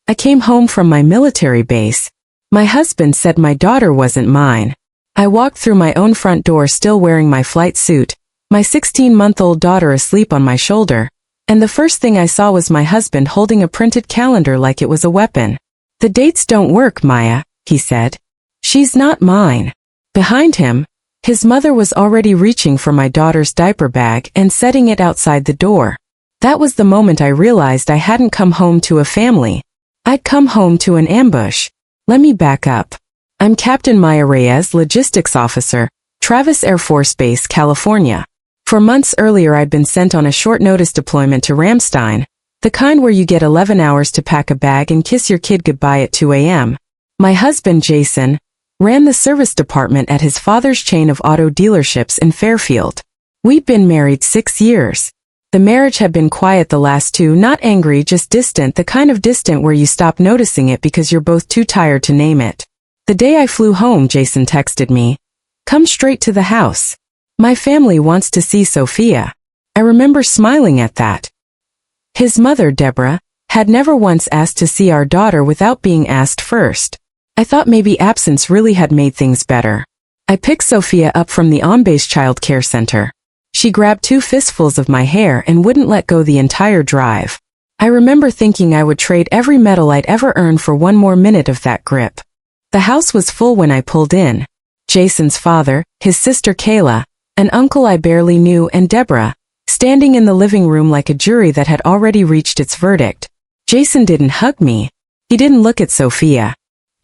I came home from my military base. My husband said my daughter wasn't mine. I walked through my own front door still wearing my flight suit, my 16-month-old daughter asleep on my shoulder, and the first thing I saw was my husband holding a printed calendar like it was a weapon. "The dates don't work, Maya," he said. "She's not mine." Behind him, his mother was already reaching for my daughter's diaper bag and setting it outside the door. That was the moment I realized I hadn't come home to a family. I'd come home to an ambush. Let me back up. I'm Captain Maya Reyes, Logistics Officer, Travis Air Force Base, California. For months earlier I'd been sent on a short-notice deployment to Ramstein, the kind where you get 11 hours to pack a bag and kiss your kid goodbye at 2 a.m. My husband, Jason, ran the service department at his father's chain of auto dealerships in Fairfield. We'd been married 6 years. The marriage had been quiet the last 2, not angry, just distant, the kind of distant where you stop noticing it because you're both too tired to name it. The day I flew home, Jason texted me, "Come straight to the house. My family wants to see Sophia." I remember smiling at that. His mother, Deborah, had never once asked to see our daughter without being asked first. I thought maybe absence really had made things better. I picked Sophia up from the on-base child care center. She grabbed 2 fistfuls of my hair and wouldn't let go the entire drive. I remember thinking I would trade every medal I'd ever earned for one more minute of that grip. The house was full when I pulled in. Jason's father, his sister Kayla, an uncle I barely knew, and Deborah, standing in the living room like a jury that had already reached its verdict. Jason didn't hug me. He didn't look at Sophia.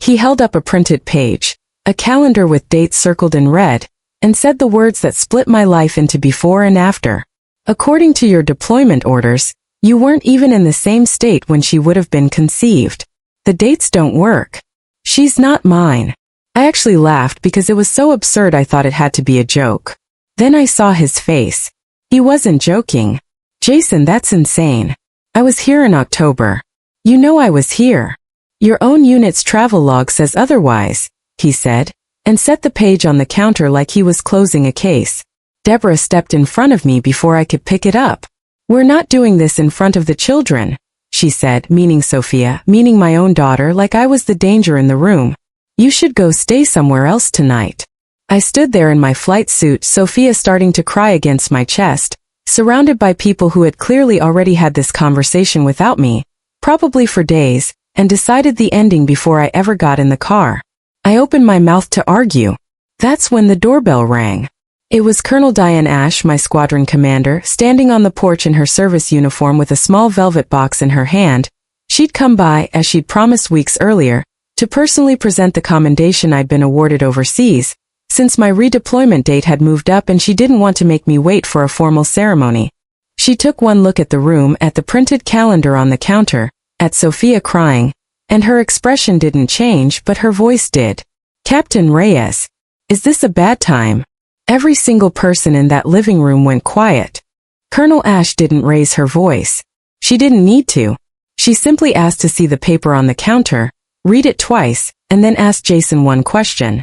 He held up a printed page, a calendar with dates circled in red, and said the words that split my life into before and after. "According to your deployment orders, you weren't even in the same state when she would have been conceived. The dates don't work. She's not mine." I actually laughed because it was so absurd I thought it had to be a joke. Then I saw his face. He wasn't joking. "Jason, that's insane. I was here in October. You know I was here. Your own unit's travel log says otherwise," he said, and set the page on the counter like he was closing a case. Deborah stepped in front of me before I could pick it up. "We're not doing this in front of the children," she said, meaning Sophia, meaning my own daughter, like I was the danger in the room. "You should go stay somewhere else tonight." I stood there in my flight suit, Sophia starting to cry against my chest, surrounded by people who had clearly already had this conversation without me, probably for days, and decided the ending before I ever got in the car. I opened my mouth to argue. That's when the doorbell rang. It was Colonel Diane Ash, my squadron commander, standing on the porch in her service uniform with a small velvet box in her hand. She'd come by, as she'd promised weeks earlier, to personally present the commendation I'd been awarded overseas, since my redeployment date had moved up and she didn't want to make me wait for a formal ceremony. She took one look at the room, at the printed calendar on the counter, at Sophia crying, and her expression didn't change, but her voice did. "Captain Reyes, is this a bad time?" Every single person in that living room went quiet. Colonel Ash didn't raise her voice. She didn't need to. She simply asked to see the paper on the counter, read it twice, and then asked Jason one question.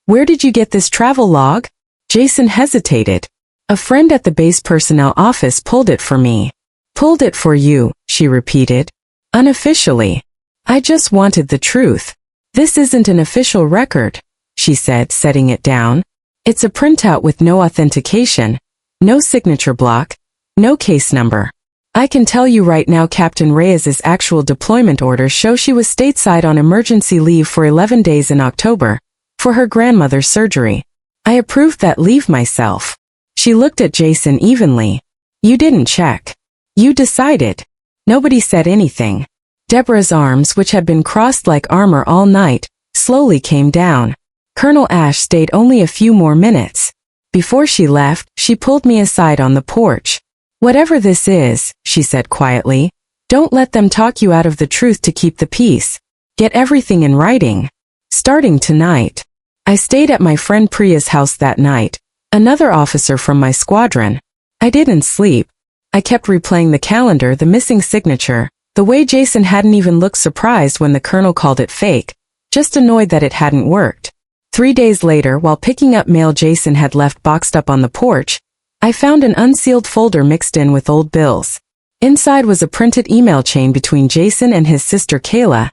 "Where did you get this travel log?" Jason hesitated. "A friend at the base personnel office pulled it for me." "Pulled it for you," she repeated. "Unofficially. I just wanted the truth." "This isn't an official record," she said, setting it down. "It's a printout with no authentication, no signature block, no case number. I can tell you right now Captain Reyes's actual deployment orders show she was stateside on emergency leave for 11 days in October, for her grandmother's surgery. I approved that leave myself." She looked at Jason evenly. "You didn't check. You decided." Nobody said anything. Deborah's arms, which had been crossed like armor all night, slowly came down. Colonel Ash stayed only a few more minutes. Before she left, she pulled me aside on the porch. "Whatever this is," she said quietly, "don't let them talk you out of the truth to keep the peace. Get everything in writing. Starting tonight." I stayed at my friend Priya's house that night, another officer from my squadron. I didn't sleep. I kept replaying the calendar, the missing signature, the way Jason hadn't even looked surprised when the colonel called it fake, just annoyed that it hadn't worked. 3 days later, while picking up mail Jason had left boxed up on the porch, I found an unsealed folder mixed in with old bills. Inside was a printed email chain between Jason and his sister Kayla,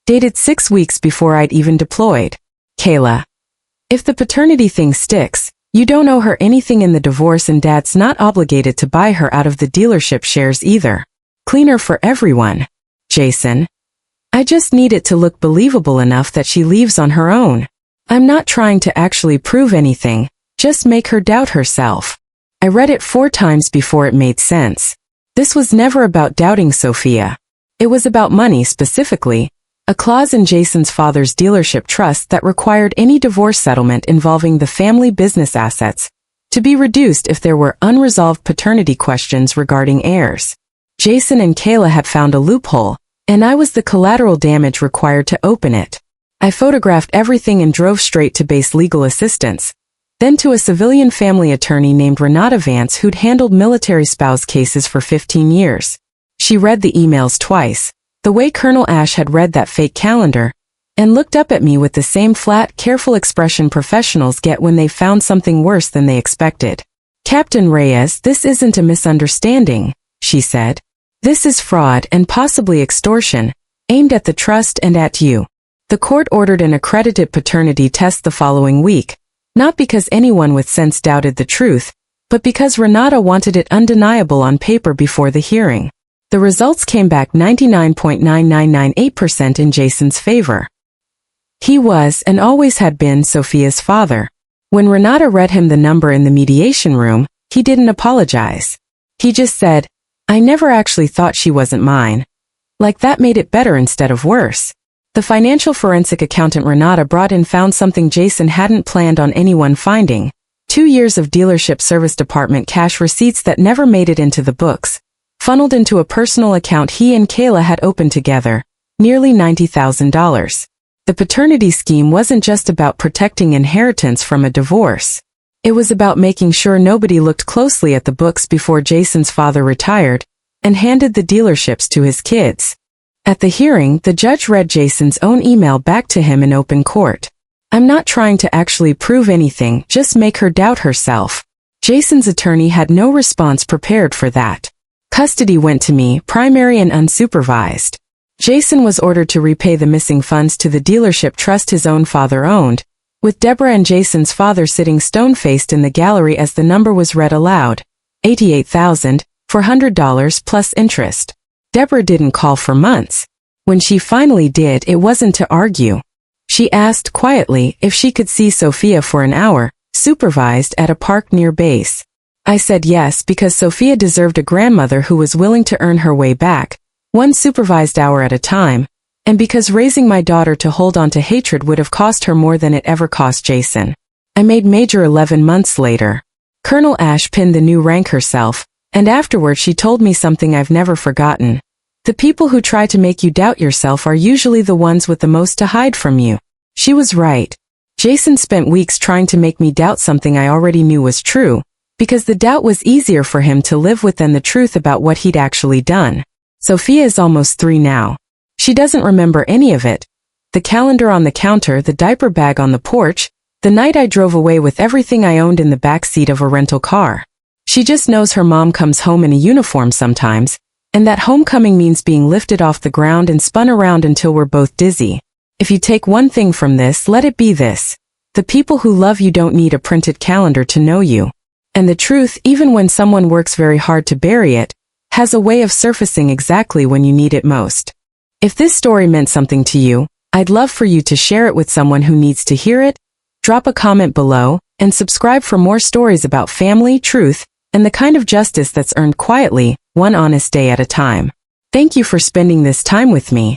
dated 6 weeks before I'd even deployed. Kayla, if the paternity thing sticks, you don't owe her anything in the divorce and Dad's not obligated to buy her out of the dealership shares either. Cleaner for everyone. Jason, I just need it to look believable enough that she leaves on her own. I'm not trying to actually prove anything, just make her doubt herself. I read it 4 times before it made sense. This was never about doubting Sophia. It was about money specifically, a clause in Jason's father's dealership trust that required any divorce settlement involving the family business assets to be reduced if there were unresolved paternity questions regarding heirs. Jason and Kayla had found a loophole, and I was the collateral damage required to open it. I photographed everything and drove straight to base legal assistance, then to a civilian family attorney named Renata Vance who'd handled military spouse cases for 15 years. She read the emails twice, the way Colonel Ash had read that fake calendar, and looked up at me with the same flat, careful expression professionals get when they found something worse than they expected. Captain Reyes, this isn't a misunderstanding, she said. This is fraud and possibly extortion, aimed at the trust and at you. The court ordered an accredited paternity test the following week, not because anyone with sense doubted the truth, but because Renata wanted it undeniable on paper before the hearing. The results came back 99.9998% in Jason's favor. He was and always had been Sophia's father. When Renata read him the number in the mediation room, he didn't apologize. He just said, I never actually thought she wasn't mine. Like that made it better instead of worse. The financial forensic accountant Renata brought in found something Jason hadn't planned on anyone finding. 2 years of dealership service department cash receipts that never made it into the books, funneled into a personal account he and Kayla had opened together, nearly $90,000. The paternity scheme wasn't just about protecting inheritance from a divorce. It was about making sure nobody looked closely at the books before Jason's father retired and handed the dealerships to his kids. At the hearing, the judge read Jason's own email back to him in open court. I'm not trying to actually prove anything, just make her doubt herself. Jason's attorney had no response prepared for that. Custody went to me, primary and unsupervised. Jason was ordered to repay the missing funds to the dealership trust his own father owned, with Deborah and Jason's father sitting stone-faced in the gallery as the number was read aloud. $88,400 plus interest. Deborah didn't call for months. When she finally did, it wasn't to argue. She asked quietly if she could see Sophia for an hour, supervised at a park near base. I said yes because Sophia deserved a grandmother who was willing to earn her way back, one supervised hour at a time, and because raising my daughter to hold on to hatred would have cost her more than it ever cost Jason. I made Major 11 months later. Colonel Ash pinned the new rank herself, and afterward she told me something I've never forgotten. The people who try to make you doubt yourself are usually the ones with the most to hide from you. She was right. Jason spent weeks trying to make me doubt something I already knew was true, because the doubt was easier for him to live with than the truth about what he'd actually done. Sophia is almost 3 now. She doesn't remember any of it. The calendar on the counter, the diaper bag on the porch, the night I drove away with everything I owned in the back seat of a rental car. She just knows her mom comes home in a uniform sometimes, and that homecoming means being lifted off the ground and spun around until we're both dizzy. If you take one thing from this, let it be this. The people who love you don't need a printed calendar to know you. And the truth, even when someone works very hard to bury it, has a way of surfacing exactly when you need it most. If this story meant something to you, I'd love for you to share it with someone who needs to hear it, drop a comment below, and subscribe for more stories about family, truth, and the kind of justice that's earned quietly, one honest day at a time. Thank you for spending this time with me.